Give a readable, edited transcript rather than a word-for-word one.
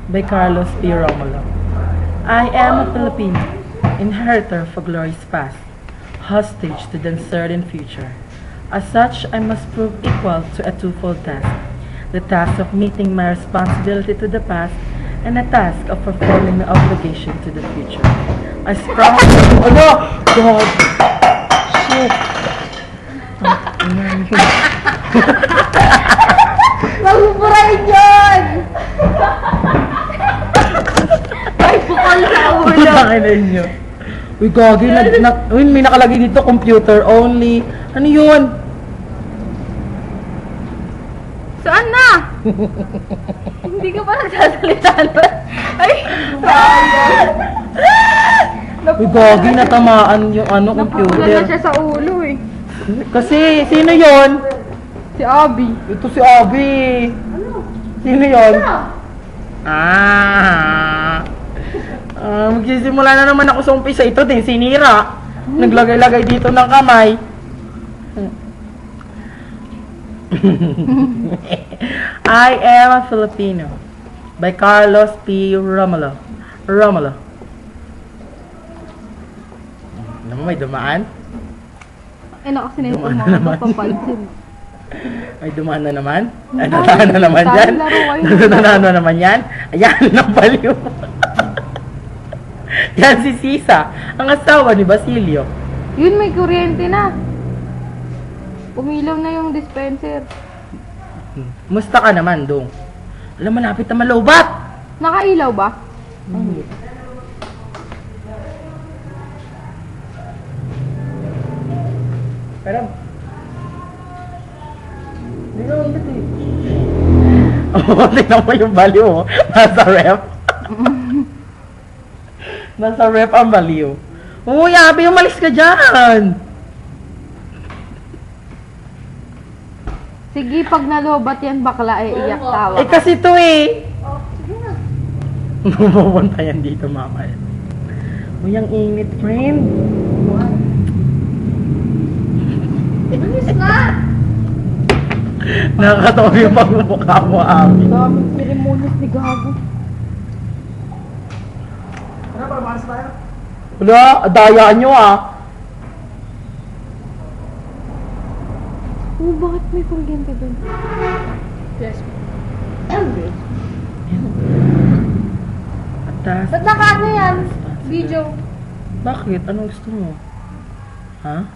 by Carlos P. Romulo. I am a Filipino, inheritor of a glorious past, hostage to the uncertain future. As such, I must prove equal to a twofold task: the task of meeting my responsibility to the past, and a task of fulfilling my obligation to the future. I strongly... Oh no! God! Shit! Magpupurahin yun! Ay, bukal sa ulo! Putangin na inyo. Uy, gagi. Uy, may nakalagay dito, computer only. Ano yun? Saan na? Hindi ka pa nagsasalita na. Ay! Uy, gagi. Natamaan yung Napukulan computer. na siya sa ulo eh. Kasi, sino yun? Si Abby. Ito si Abby. Sino yun? Magsisimula na naman ako sa umpisa. Ito din, sinira. Naglagay-lagay dito ng kamay. I am a Filipino by Carlos P. Romulo. Naman may dumaan? Ay, kasi na ito Dumaan na mga naman. mapapansin. Ay, dumaan na naman? Ay, nataan na naman dyan? Nataan na naman yan? Ayan, nabaliw. Yan si Sisa, ang asawa ni Basilio. Yun, may kuryente na. Umilaw na yung dispenser. Musta ka naman, Dong? Alam, malapit na malobat! Nakailaw ba? Pero, hindi na ulit eh. Oo, tingnan mo yung baliw, oh. Nasa ref. Nasa ref ang baliw. Uy, Abby, umalis ka dyan! Sige, pag nalobat yan bakla, iyak tawa. Eh, kasi to eh. Pupunta yan dito, mama. Uy, ang init, friend. Bilis na! Nakakatawa yung pagmumukha mo, Abby. Daming ceremonies ni Gago. Ano ba, malas tayo? Wala, dayaan nyo ah. Oh, bakit may kuryente doon? Yes. Atas. Ba't naka ano yan? Video. Bakit? Anong gusto mo? Ha?